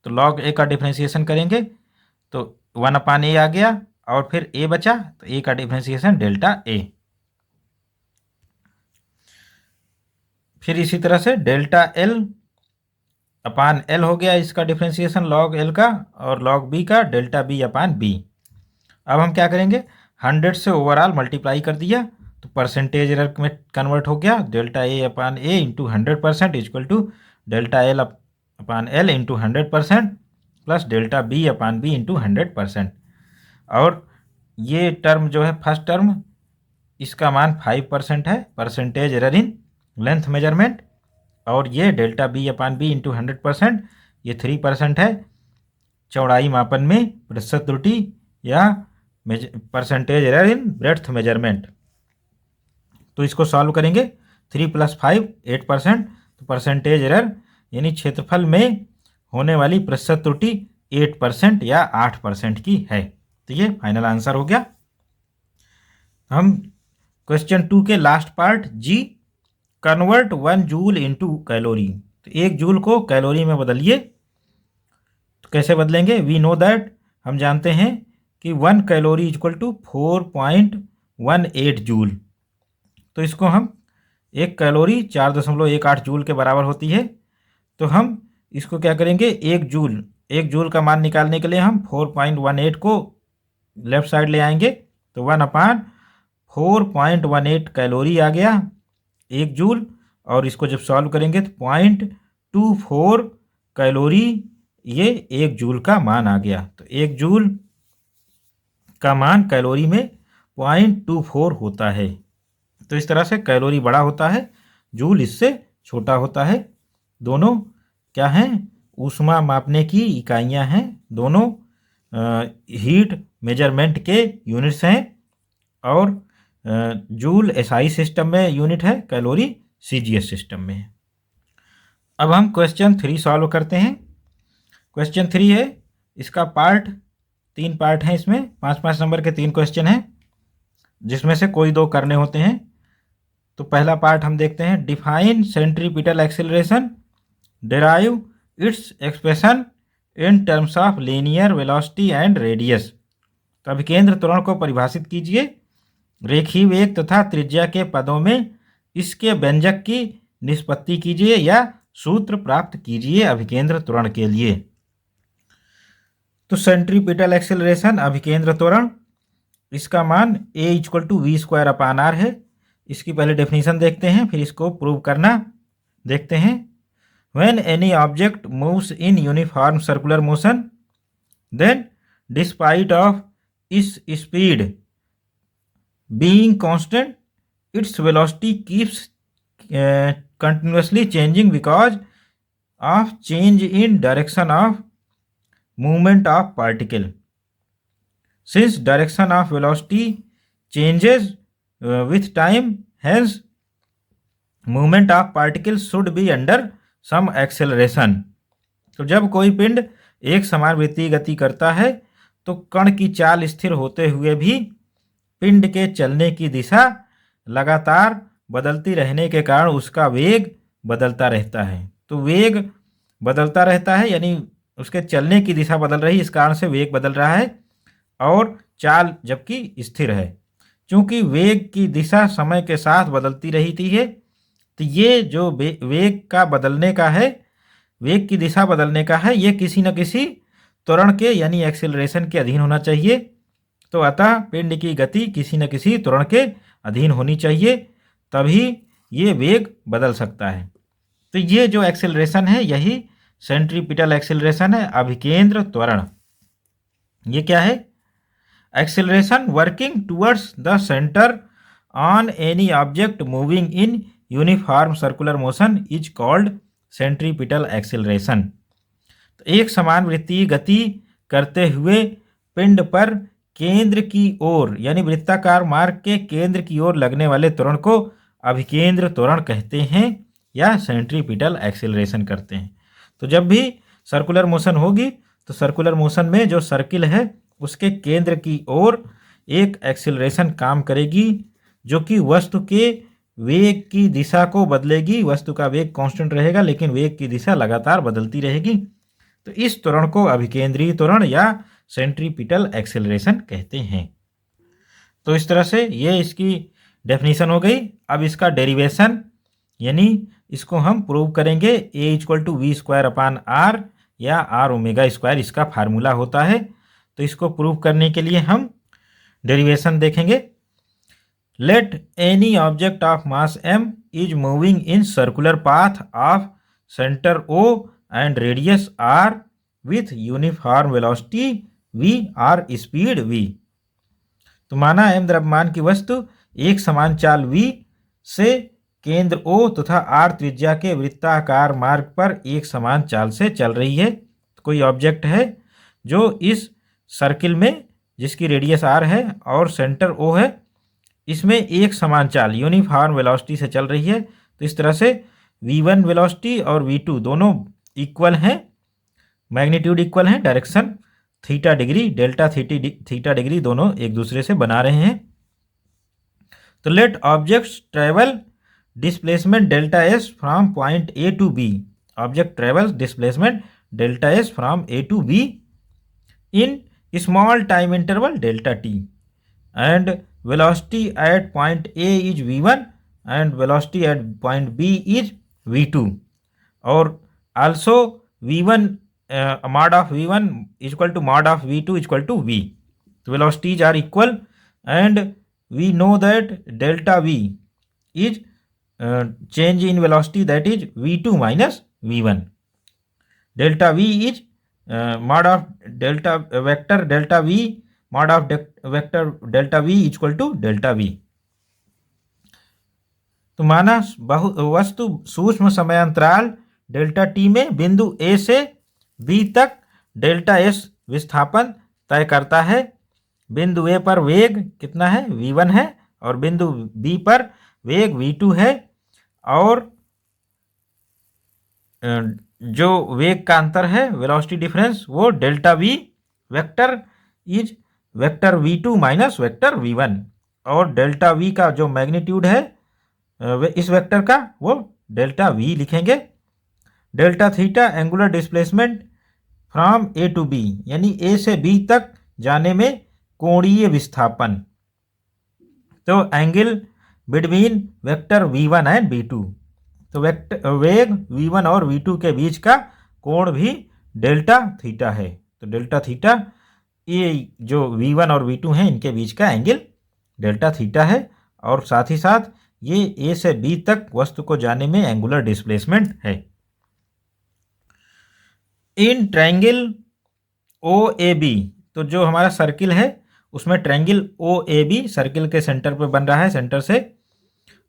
तो log A का डिफ्रेंशिएशन करेंगे तो 1/A आ गया, और फिर A बचा, तो A का डिफ्रेंशिएशन डेल्टा A। फिर इसी तरह से डेल्टा L/L हो गया, इसका डिफ्रेंशिएशन log L का, और log B का डेल्टा B/B। अब हम क्या करेंगे, 100 से ओवरऑल मल्टीप्लाई कर दिया, तो परसेंटेज एरर में कन्वर्ट हो गया, delta a upon a into 100% equal to delta l upon l into 100% plus delta b upon b into 100%। और ये टर्म जो है फर्स्ट टर्म, इसका मान 5% है, percentage error in length measurement. और ये delta b upon b into 100% ये 3% है, चौड़ाई मापन में प्रतिशत त्रुटि या percentage error in breadth measurement. तो इसको सॉल्व करेंगे, 3 + 5 8%, तो परसेंटेज एरर यानी क्षेत्रफल में होने वाली प्रतिशत त्रुटि 8% या 8% की है। तो ये फाइनल आंसर हो गया। हम क्वेश्चन 2 के लास्ट पार्ट जी, कन्वर्ट 1 जूल इनटू कैलोरी। तो 1 जूल को कैलोरी में बदलिए। तो कैसे बदलेंगे? वी नो दैट, हम जानते हैं कि 1 कैलोरी इक्वल टू 4.18 जूल। तो इसको हम 1 कैलोरी 4.18 जूल के बराबर होती है। तो हम इसको क्या करेंगे, 1 जूल का मान निकालने के लिए हम 4.18 को लेफ्ट साइड ले आएंगे। तो 1/4.18 कैलोरी आ गया 1 जूल। और इसको जब सॉल्व करेंगे तो 0.24 कैलोरी ये 1 जूल का मान आ गया। तो 1 जूल का मान कैलोरी में 0.24 होता है। तो इस तरह से कैलोरी बड़ा होता है, जूल इससे छोटा होता है। दोनों क्या हैं? ऊष्मा मापने की इकाइयां हैं। दोनों हीट मेजरमेंट के यूनिट्स हैं। और जूल एसआई सिस्टम में यूनिट है, कैलोरी सीजीएस सिस्टम में। अब हम क्वेश्चन 3 सॉल्व करते हैं। क्वेश्चन 3 है, इसका पार्ट 3 पार्ट हैं, इसमें 5-5 नंबर के 3 क्वेश्चन हैं, जिसमें से कोई 2 करने होते हैं। तो पहला पार्ट हम देखते हैं, define centripetal acceleration, derive its expression in terms of linear velocity and radius. तो अभिकेंद्र त्वरण को परिभाषित कीजिए, रेखीय वेग तथा त्रिज्या के पदों में इसके व्यंजक की निष्पत्ति कीजिए या सूत्र प्राप्त कीजिए अभिकेंद्र त्वरण के लिए। तो सेंट्रीपिटल एक्सेलरेशन अभिकेंद्र त्वरण, इसका मान a = v² है। इसकी पहले डेफिनेशन देखते हैं, फिर इसको प्रूव करना देखते हैं। When any object moves in uniform circular motion, then despite of इस speed being constant, its velocity keeps continuously changing because of change in direction of movement of particle. Since direction of velocity changes with time, hence movement of particles should be under some acceleration. तो जब कोई पिंड एक समान वृत्तीय गति करता है तो कण की चाल स्थिर होते हुए भी पिंड के चलने की दिशा लगातार बदलती रहने के कारण उसका वेग बदलता रहता है। तो वेग बदलता रहता है यानी उसके चलने की दिशा बदल रही, इस कारण से वेग बदल रहा है, और चाल जबकि स्थिर है। चूंकि वेग की दिशा समय के साथ बदलती रहती है, तो ये जो वेग का बदलने का है, वेग की दिशा बदलने का है, ये किसी न किसी त्वरण के यानी एक्सेलरेशन के अधीन होना चाहिए। तो अतः पिंड की गति किसी न किसी त्वरण के अधीन होनी चाहिए, तभी ये वेग बदल सकता है। तो ये जो एक्सेलरेशन है यही सेंट्रीपिटल एक्सेलरेशन है, अभिकेंद्र त्वरण। ये क्या है? Acceleration working towards the centre on any object moving in uniform circular motion is called centripetal acceleration. तो एक समान वृत्तीय गति करते हुए पिंड पर केंद्र की ओर यानी वृत्ताकार मार्ग के केंद्र की ओर लगने वाले त्वरण को अभिकेंद्र त्वरण कहते हैं या सेंट्रीपिटल एक्सेलरेशन करते हैं। तो जब भी सर्कुलर मोशन होगी तो सर्कुलर मोशन में जो सर्किल है उसके केंद्र की ओर एक एक्सेलरेशन काम करेगी, जो कि वस्तु के वेग की दिशा को बदलेगी। वस्तु का वेग कांस्टेंट रहेगा लेकिन वेग की दिशा लगातार बदलती रहेगी। तो इस त्वरण को अभिकेंद्रीय त्वरण या सेंट्रीपिटल एक्सेलरेशन कहते हैं। तो इस तरह से ये इसकी डेफिनेशन हो गई। अब इसका डेरिवेशन यानी इसको हम प्रूव करेंगे। a = v² या r⍵² इसका फार्मूला होता है। तो इसको प्रूव करने के लिए हम डेरिवेशन देखेंगे। Let any object of mass m is moving in circular path of centre O and radius r with uniform velocity v और स्पीड v। तो माना m द्रव्यमान की वस्तु एक समान चाल v से केंद्र O तथा r त्रिज्या के वृत्ताकार मार्ग पर एक समान चाल से चल रही है। तो कोई ऑब्जेक्ट है जो इस सर्किल में, जिसकी रेडियस r है और सेंटर O है, इसमें एक समान चाल यूनिफॉर्म वेलोसिटी से चल रही है। तो इस तरह से v1 वेलोसिटी और v2 दोनों इक्वल हैं, मैग्नीट्यूड इक्वल हैं, direction theta degree, delta theta degree दोनों एक दूसरे से बना रहे हैं। तो let objects travel displacement delta s from point a to b. Object travels displacement delta s from a to b in small time interval delta t and velocity at point A is v1 and velocity at point B is v2, और also v1 mod of v1 is equal to mod of v2 is equal to v. So velocities are equal and we know that delta v is change in velocity, that is v2 minus v1. Delta v is mod of delta vector delta v mod of vector delta v equal to delta v। तो माना वस्तु सूक्ष्म समयांतराल delta t में बिंदु A से B तक delta s विस्थापन तय करता है। बिंदु A पर वेग कितना है, v1 है, और बिंदु B पर वेग v2 है, और जो वेग का अंतर है, वेलोसिटी डिफरेंस, वो delta v vector is vector v2 minus vector v1, और डेल्टा v का जो मैग्नीट्यूड है इस वेक्टर का, वो डेल्टा v लिखेंगे। Delta theta angular displacement from a to b, यानी ए से बी तक जाने में कोणीय विस्थापन। तो angle between vector v1 and v2, तो वेग v1 और v2 के बीच का कोण भी डेल्टा थीटा है। तो डेल्टा थीटा, ये जो v1 और v2 हैं, इनके बीच का एंगल डेल्टा थीटा है, और साथ ही साथ ये a से b तक वस्तु को जाने में एंगुलर डिस्प्लेसमेंट है। इन ट्रायंगल OAB, तो जो हमारा सर्किल है उसमें ट्रायंगल OAB सर्किल के सेंटर पे बन रहा है, सेंटर से,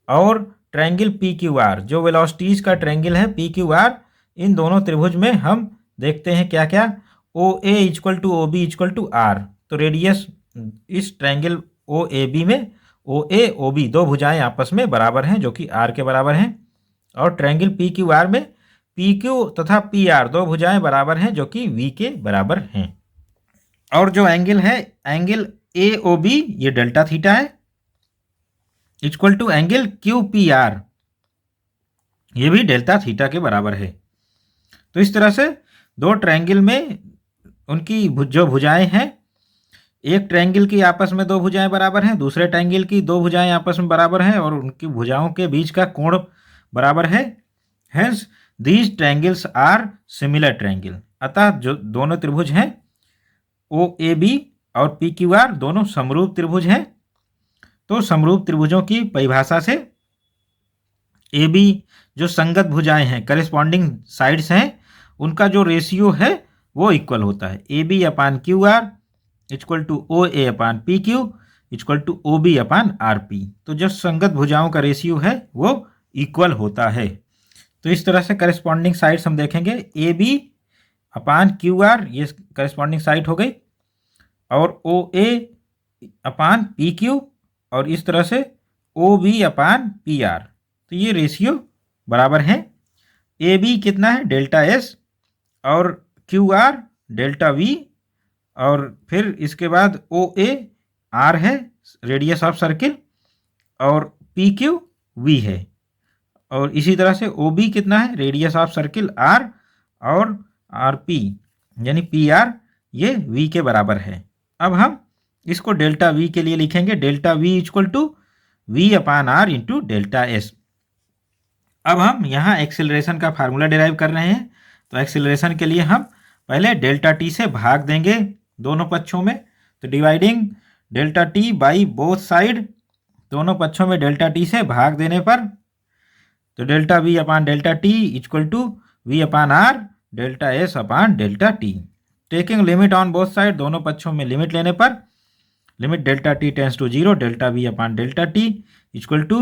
और ट्रायंगल PQR जो वेलोसिटीज का ट्रायंगल है PQR, इन दोनों त्रिभुज में हम देखते हैं क्या क्या, OA equal to OB equal to R। तो रेडियस इस ट्रायंगल OAB में OA OB दो भुजाएं आपस में बराबर हैं, जो कि R के बराबर हैं, और ट्रायंगल PQR में PQ तथा PR दो भुजाएं बराबर हैं, जो कि V के बराबर हैं। और जो एंगल है, एंगल AOB, ये डेल्टा थीटा है, इक्वल टू एंगल QPR, ये भी डेल्टा थीटा के बराबर है। तो इस तरह से दो ट्रायंगल में उनकी जो भुजाएं हैं, एक ट्रायंगल की आपस में दो भुजाएं बराबर हैं, दूसरे ट्रायंगल की दो भुजाएं आपस में बराबर हैं, और उनकी भुजाओं के बीच का कोण बराबर है। Hence these triangles are similar triangle. अतः जो दोनों त्रिभुज हैं OAB और PQR दोनों समरूप त्रिभुज हैं। तो समरूप त्रिभुजों की परिभाषा से AB जो संगत भुजाएं हैं, करेस्पॉन्डिंग साइड्स हैं, उनका जो रेशियो है वो इक्वल होता है। AB upon QR equal to OA upon PQ equal to OB upon RP। तो जो संगत भुजाओं का रेशियो है वो इक्वल होता है। तो इस तरह से करेस्पॉन्डिंग साइड्स हम देखेंगे, AB अपान QR ये करेस्पॉन्डिंग साइड हो गई, और OA अपान PQ, और इस तरह से OB अपान PR। तो ये रेशियो बराबर हैं। AB कितना है, डेल्टा S, और QR डेल्टा V, और फिर इसके बाद OA R है, रेडियस ऑफ सर्किल, और PQ V है, और इसी तरह से OB कितना है, रेडियस ऑफ सर्किल R, और RP यानी PR ये V के बराबर है। अब हम इसको डेल्टा V के लिए लिखेंगे, delta V equal to V upon R into delta S। अब हम यहाँ एक्सेलरेशन का फार्मूला डिराइव कर रहे हैं। तो एक्सेलरेशन के लिए हम पहले डेल्टा टी से भाग देंगे दोनों पक्षों में। तो dividing delta T by both side, दोनों पक्षों में डेल्टा टी से भाग देने पर, तो delta v upon delta t equal to v upon r delta s upon delta t. Taking limit on both side, दोनों पक्षों में लिमिट लेने पर limit delta t tends to zero, delta v upon delta t equal to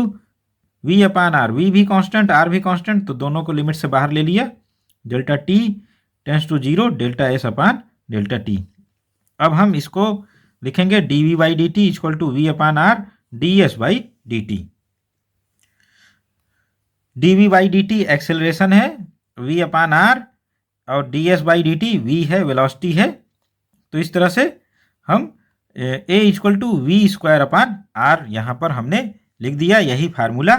v upon r, v भी constant r भी constant, तो दोनों को लिमिट से बाहर ले लिया, delta t tends to zero, delta s upon delta T. अब हम इसको लिखेंगे d v by D T equal to v upon r d s by D t. D v by D t acceleration है, v upon r, और d s by D t v है, velocity है। तो इस तरह से हम a equal to v square upon r यहाँ पर हमने लिख दिया। यही फार्मूला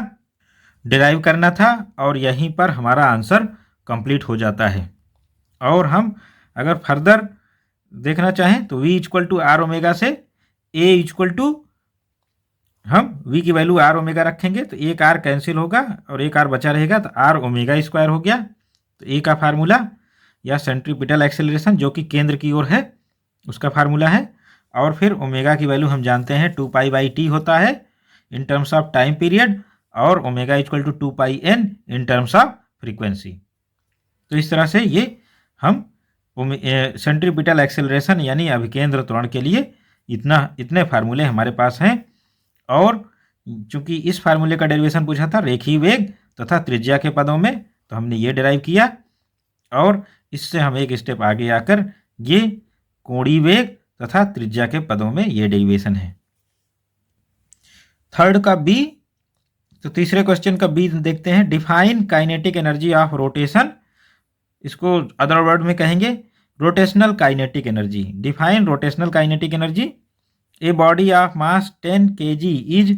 डिराइव करना था और यहीं पर हमारा आंसर कंप्लीट हो जाता है। और हम अगर फर्दर देखना चाहें तो v equal to r omega से a इक्वल टू, हम v की वैल्यू आर ओमेगा रखेंगे तो एक आर कैंसिल होगा और एक आर बचा रहेगा, तो आर ओमेगा स्क्वायर हो गया। तो a का फार्मूला या सेंट्रीपिटल एक्सेलरेशन जो कि केंद्र की ओर है उसका फार्मूला है। और फिर ओमेगा की वैल्यू हम जानते हैं 2 पाई बाई टी होता है in terms of time period, और omega equal to 2 pi n in terms of frequency. तो इस तरह से ये हम सेंट्रीपिटल एक्सेलरेशन यानी अभिकेंद्र त्वरण के लिए इतने फार्मूले हमारे पास हैं। और चूंकि इस फार्मूले का डेरिवेशन पूछा था रेखीय वेग तथा त्रिज्या के पदों में, तो हमने ये डिराइव किया। और इससे हम एक स्टेप आगे आकर ये कोणीय वेग तथा त्रिज्या के पदों में ये डेरिवेशन है। थर्ड का बी, तो तीसरे क्वेश्चन का बी देखते हैं। Define kinetic energy of rotation, इसको अदर वर्ड में कहेंगे rotational kinetic energy. Define rotational kinetic energy. A body of mass 10 kg is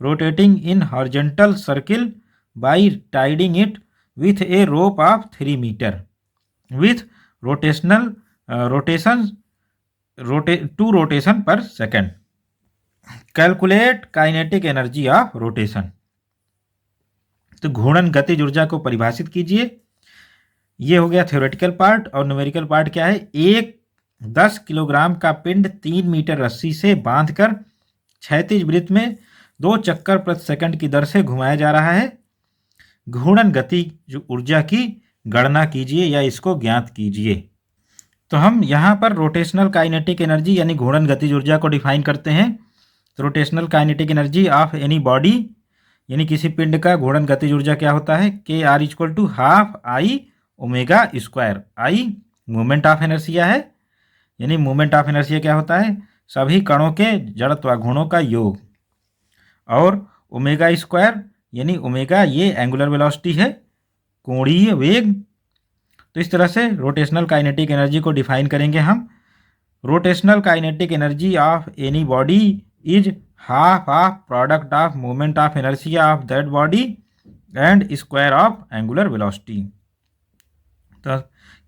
rotating in horizontal circle by tying it with a rope of 3 metre with rotational two rotation per second. Calculate kinetic energy of rotation. तो घूर्णन गतिज ऊर्जा को परिभाषित कीजिए। ये हो गया थ्योरेटिकल पार्ट। और न्यूमेरिकल पार्ट क्या है? एक 10 किलोग्राम का पिंड 3 मीटर रस्सी से बांधकर क्षैतिज वृत्त में 2 चक्कर प्रति सेकंड की दर से घुमाया जा रहा है। घूर्णन गति जो ऊर्जा की गणना कीजिए या इसको ज्ञात कीजिए। तो हम यहाँ पर रोटेशनल काइनेटिक एनर्जी यानी घूर्णन गतिज ऊर्जा को डिफाइन करते हैं। तो rotational kinetic energy of any body यानी किसी पिंड का घूर्णन गतिज ऊर्जा क्या होता है? K R equal to half I omega square. I moment of inertia है, यानी मोमेंट ऑफ इनर्शिया क्या होता है? सभी कणों के जड़त्व गुणों का योग। और ओमेगा स्क्वायर यानी ओमेगा ये एंगुलर वेलोसिटी है, कोणीय वेग। तो इस तरह से रोटेशनल काइनेटिक एनर्जी को डिफाइन करेंगे हम। Rotational kinetic energy of any body is half of product of moment of inertia of that body and square of angular velocity. तो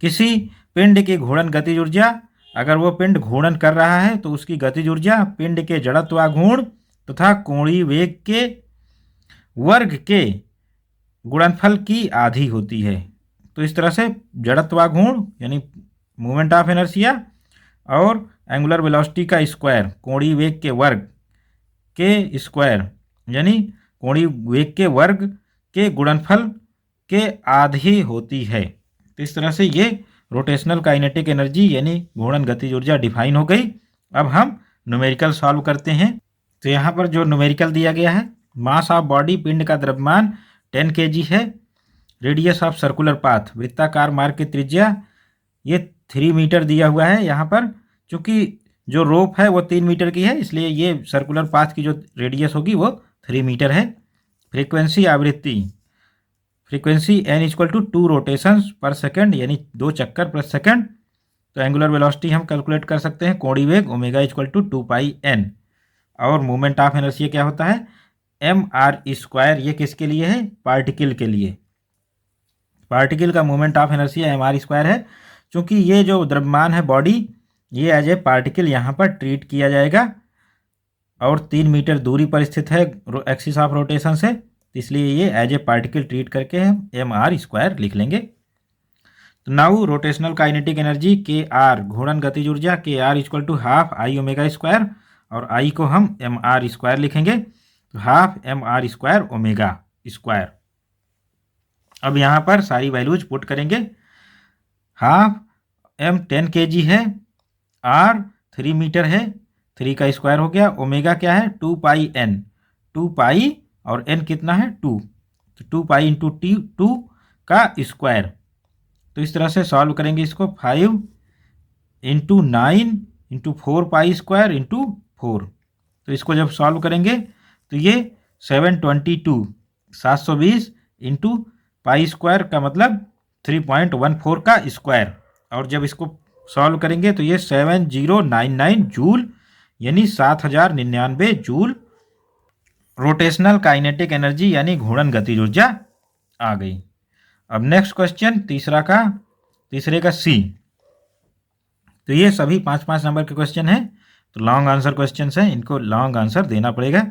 किसी पिंड की घूर्णन गतिज ऊर्जा, अगर वो पिंड घूर्णन कर रहा है तो उसकी गतिज ऊर्जा पिंड के जड़त्वाघूर्ण तथा कोणीय वेग के वर्ग के गुणनफल की आधी होती है। तो इस तरह से जड़त्वाघूर्ण यानी मोमेंट ऑफ इनर्शिया और एंगुलर वेलोसिटी का स्क्वायर कोणीय वेग के वर्ग के स्क्वायर यानी कोणीय वेग के वर्ग के गुणनफल के आधी होती है। तो इस तरह से ये रोटेशनल काइनेटिक एनर्जी यानी घूर्णन गतिज ऊर्जा डिफाइन हो गई। अब हम न्यूमेरिकल सॉल्व करते हैं। तो यहाँ पर जो न्यूमेरिकल दिया गया है, मास ऑफ बॉडी पिंड का द्रव्यमान 10 kg है, रेडियस ऑफ सर्कुलर पाथ वृत्ताकार मार्ग की त्रिज्या ये 3 मीटर दिया हुआ है। यहाँ पर चूँकि जो रोप है वो 3 मीटर की है, इसलिए ये सर्कुलर पाथ की जो रेडियस होगी वो 3 मीटर है। फ्रीक्वेंसी आवृत्ति, frequency n equal to 2 rotations per second यानी 2 चक्कर प्रति सेकंड। तो एंगुलर वेलोसिटी हम कैलकुलेट कर सकते हैं, कोणीय वेग omega equal to 2 pi n। और मोमेंट ऑफ इनर्शिया क्या होता है? M R square. ये किसके लिए है? पार्टिकल के लिए। पार्टिकल का moment of inertia M R square है। चूँकि ये जो द्रव्यमान है बॉडी ये एज ए पार्टिकल यहाँ पर ट्रीट किया जाएगा और 3 मीटर दूरी पर स्थित है एक्सिस ऑफ रोटेशन से, इसलिए ये एज ए पार्टिकल ट्रीट करके हम एम आर स्क्वायर लिख लेंगे। तो now rotational kinetic energy K R घूर्णन गतिज ऊर्जा K R equal to half I omega square और आई को हम एम आर स्क्वायर लिखेंगे। तो हाफ mr² ओमेगा स्क्वायर। अब यहाँ पर सारी वैल्यूज पुट करेंगे। हाफ m 10 kg है, r 3 मीटर है, 3 का स्क्वायर हो गया, ओमेगा क्या है 2 पाई n, 2 पाई और n कितना है 2, तो 2 पाई इंटू टी 2 का स्क्वायर। तो इस तरह से सॉल्व करेंगे इसको, 5 into 9 into 4 pi square into 4। तो इसको जब सॉल्व करेंगे तो ये 720 इंटू पाई स्क्वायर का मतलब 3.14 का स्क्वायर, और जब इसको सॉल्व करेंगे तो ये 7099 जूल यानी 7099 जूल रोटेशनल काइनेटिक एनर्जी यानी घूर्णन गतिज ऊर्जा आ गई। अब नेक्स्ट क्वेश्चन तीसरे का सी। तो ये सभी 5-5 नंबर के क्वेश्चन हैं, तो लॉन्ग आंसर क्वेश्चन हैं, इनको लॉन्ग आंसर देना पड़ेगा।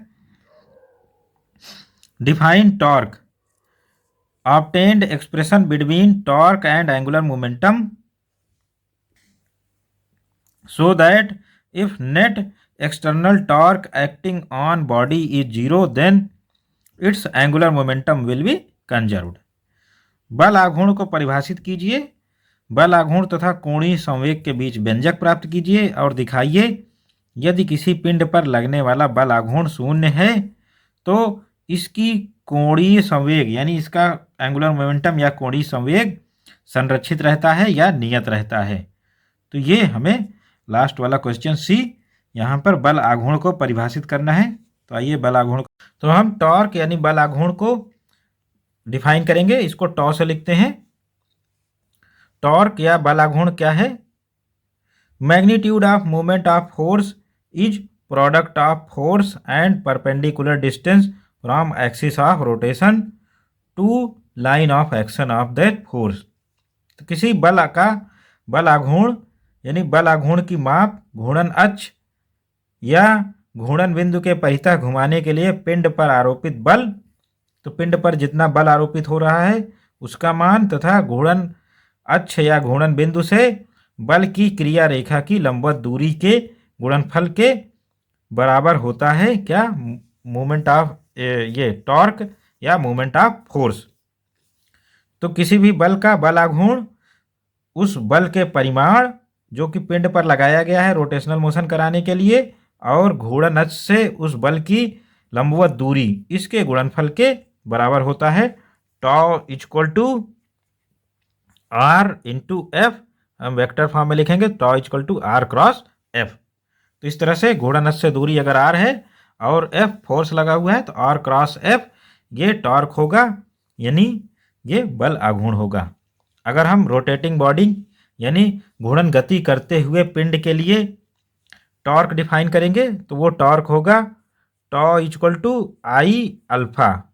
Define torque, obtained expression between torque and angular momentum so that if net external torque acting on body is 0 then its angular momentum will be conserved। बल आघूर्ण को परिभाषित कीजिए, बल आघूर्ण तथा कोणीय संवेग के बीच व्यंजक प्राप्त कीजिए और दिखाइए यदि किसी पिंड पर लगने वाला बल आघूर्ण शून्य है तो इसकी कोणीय संवेग यानी इसका एंगुलर मोमेंटम या कोणीय संवेग संरक्षित रहता है या नियत रहता है। तो ये हमें लास्ट वाला क्वेश्चन सी, यहाँ पर बल आघूर्ण को परिभाषित करना है। तो आइए बल आघूर्ण, तो हम टॉर्क यानी बल आघूर्ण को डिफाइन करेंगे, इसको टॉ से लिखते हैं। टॉर्क या बल आघूर्ण क्या है? Magnitude of movement of force is product of force and perpendicular distance from axis of rotation to line of action of that force. तो किसी बल का बल आघूर्ण यानी बल आघूर्ण की माप घूर्णन अक्ष या घूर्णन बिंदु के परितः घुमाने के लिए पिंड पर आरोपित बल, तो पिंड पर जितना बल आरोपित हो रहा है उसका मान तथा घूर्णन अक्ष या घूर्णन बिंदु से बल की क्रिया रेखा की लंबवत दूरी के गुणनफल के बराबर होता है क्या? मोमेंट ऑफ ये टॉर्क या मोमेंट ऑफ फोर्स। तो किसी भी बल का बल आघूर्ण उस बल के परिमाण जो कि पिंड पर लगाया गया है रोटेशनल मोशन कराने के लिए और घूर्णन अक्ष से उस बल की लंबवत दूरी इसके गुणनफल के बराबर होता है। Tau equal to r into f, हम वेक्टर फॉर्म में लिखेंगे tau equal to r cross f. तो इस तरह से घूर्णन अक्ष से दूरी अगर आर है और एफ फोर्स लगा हुआ है तो आर क्रॉस एफ ये टॉर्क होगा यानी ये बल आघूर्ण होगा। अगर हम रोटेटिंग बॉडी यानी घूर्णन गति करते हुए पिंड के लिए टॉर्क डिफाइन करेंगे तो वो टॉर्क होगा tau equal to I alpha.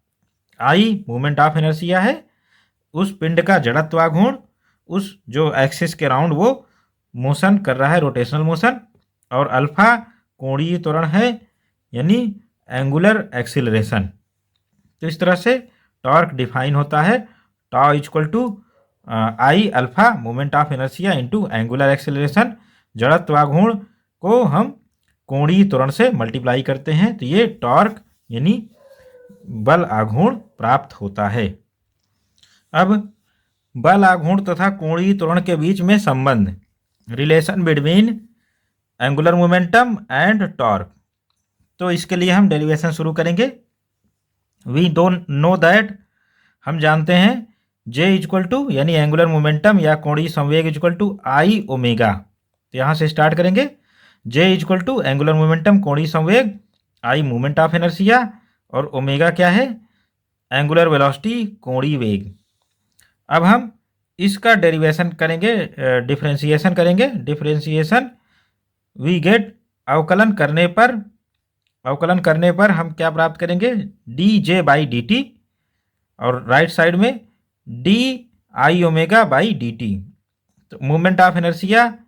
I moment of inertia है, उस पिंड का जड़त्वाघूर्ण उस जो एक्सिस के राउंड वो मोशन कर रहा है रोटेशनल मोशन, और अल्फा कोणीय त्वरण है यानी एंगुलर एक्सिलरेशन। तो इस तरह से टॉर्क डिफाइन होता है tau equal to I alpha moment of inertia into angular acceleration. जड़त्वाघूर्ण को हम कोणीय त्वरण से मल्टीप्लाई करते हैं तो ये टॉर्क यानी बल आघूर्ण प्राप्त होता है। अब बल आघूर्ण तथा कोणीय त्वरण के बीच में संबंध, relation between angular momentum and torque. तो इसके लिए हम डेरिवेशन शुरू करेंगे। वी डोंट नो दैट, हम जानते हैं J इक्वल टू यानी एंगुलर मोमेंटम या कोणीय संवेग इक्वल टू आई ओमेगा। तो यहाँ से स्टार्ट करेंगे। J equal to angular momentum कोणीय संवेग, आई मोमेंट ऑफ इनर्शिया और ओमेगा क्या है? एंगुलर वेलोसिटी कोणीय वेग। अब हम इसका डेरिवेशन करेंगे, डिफरेंशिएशन करेंगे। डिफरेंशिएशन वी गेट, अवकलन करने पर हम क्या प्राप्त करेंगे? D J by D t, और राइट साइड में D I omega by D T. तो मोमेंट ऑफ इनर्शिया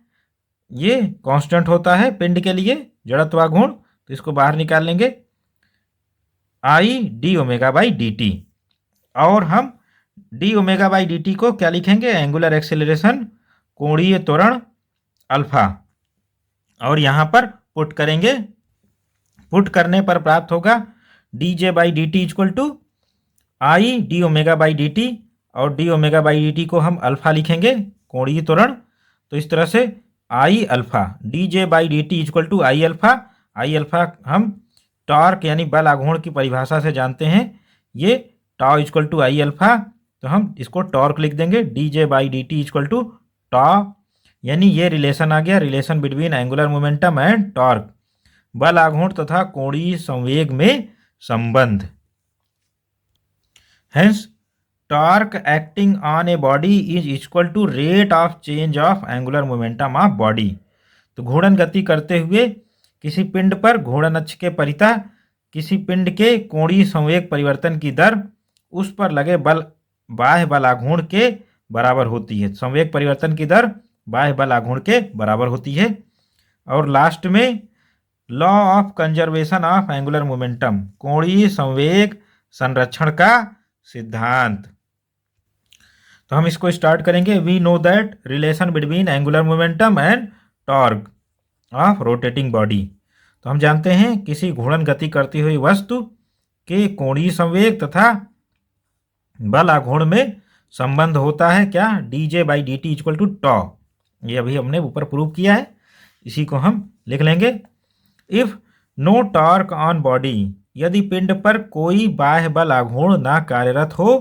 ये कांस्टेंट होता है पिंड के लिए जड़त्वाघूर्ण, तो इसको बाहर निकाल लेंगे आई d omega by D t, और हम D omega by D t को क्या लिखेंगे? एंगुलर एक्सेलरेशन कोणीय त्वरण अल्फा, और यहाँ पर पुट करेंगे। पुट करने पर प्राप्त होगा d J by D T equal to I d omega by D t, और d omega by D t को हम अल्फा लिखेंगे, कोणीय त्वरण। तो इस तरह से I alpha D J by D T equal to I alpha हम टॉर्क यानी बल आघूर्ण की परिभाषा से जानते हैं, ये tau equal to I alpha, तो हम इसको टॉर्क लिख देंगे, D J by D T equal to tau, यानी ये रिलेशन आ गया, relation between angular momentum and torque, बल आघूर्ण तथा कोणीय संवेग में संबंध। Hence torque acting on a body is equal to rate of change of angular momentum of body. तो घूर्णन गति करते हुए किसी पिंड पर घूर्णन अक्ष के परितः किसी पिंड के कोणीय संवेग परिवर्तन की दर उस पर लगे बल बाह्य बल आघूर्ण के बराबर होती है। संवेग परिवर्तन की दर बाह्य बल आघूर्ण के बराबर होती है। और लास्ट में law of conservation of angular momentum, कोणीय संवेग संरक्षण का सिद्धांत। तो हम इसको स्टार्ट करेंगे। We know that relation between angular momentum and torque of rotating body. तो हम जानते हैं किसी घूर्णन गति करती हुई वस्तु के कोणीय संवेग तथा बल आघूर्ण में संबंध होता है क्या, d J by D T equal to tau. ये अभी हमने ऊपर प्रूव किया है, इसी को हम लिख लेंगे। If no torque on body, यदि पिंड पर कोई बाह्य बल आघूर्ण ना कार्यरत हो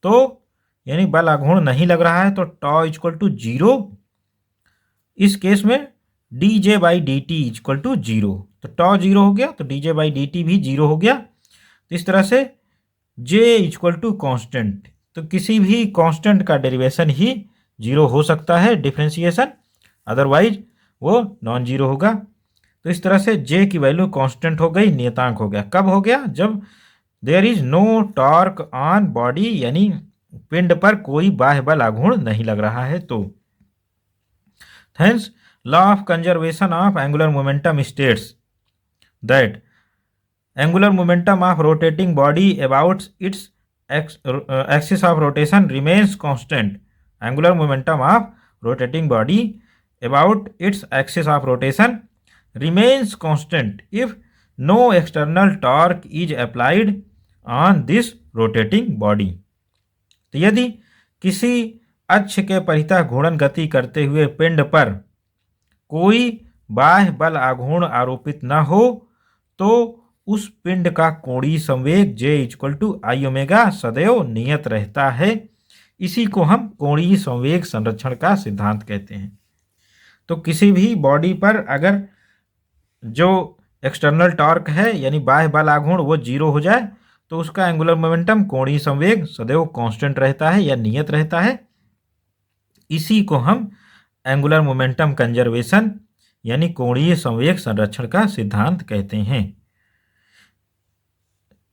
तो, यानी बल आघूर्ण नहीं लग रहा है, तो टॉ इक्वल टू जीरो। इस केस में D J by D T equal to zero, तो टॉ जीरो हो गया तो D J by D T भी जीरो हो गया। तो इस तरह से जे इक्वल टू कॉन्स्टेंट, तो किसी भी कांस्टेंट का डेरिवेशन ही जीरो हो सकता है, डिफरेंशिएशन, अदरवाइज वो नॉन जीरो होगा। तो इस तरह से जे की वैल्यू कांस्टेंट हो गई, नियतांक हो गया। कब हो गया, जब there is no torque on body, यानी पिंड पर कोई बाह्य बल आघूर्ण नहीं लग रहा है तो। Hence law of conservation of angular momentum states that angular momentum of rotating body about it's axis of rotation remains constant. Angular momentum of rotating body about its axis of rotation remains constant if no external torque is applied on this rotating body. तो यदि किसी अक्ष के परितः घूर्णन गति करते हुए पिंड पर कोई बाह्य बल आघूर्ण आरोपित न हो तो उस पिंड का कोणीय संवेग J equal to I omega सदैव नियत रहता है। इसी को हम कोणीय संवेग संरक्षण का सिद्धांत कहते हैं। तो किसी भी बॉडी पर अगर जो एक्सटर्नल टॉर्क है यानी बाह्य बल आघूर्ण वो जीरो हो जाए तो उसका एंगुलर मोमेंटम कोणीय संवेग सदैव कांस्टेंट रहता है या नियत रहता है। इसी को हम एंगुलर मोमेंटम कंजर्वेशन यानी कोणीय संवेग संरक्षण का सिद्धांत कहते हैं।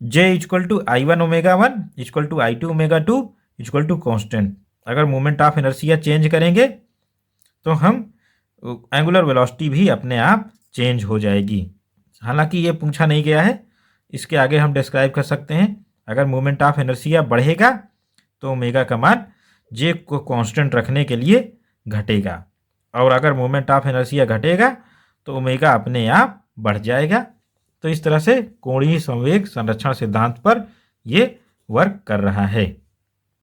J equal to I one omega one equal to I two omega two equal to constant. अगर मोमेंट ऑफ इनर्शिया चेंज करेंगे तो हम एंगुलर वेलोसिटी भी अपने आप चेंज हो जाएगी। हालांकि ये पूछा नहीं गया है, इसके आगे हम डिस्क्राइब कर सकते हैं। अगर मोमेंट ऑफ इनर्शिया बढ़ेगा तो ओमेगा का मान J को कांस्टेंट रखने के लिए घटेगा, और अगर मोमेंट ऑफ इनर्शिया घटेगा तो ओमेगा अपने आप बढ़ जाएगा। तो इस तरह से कोणीय संवेग संरक्षण सिद्धांत पर ये वर्क कर रहा है।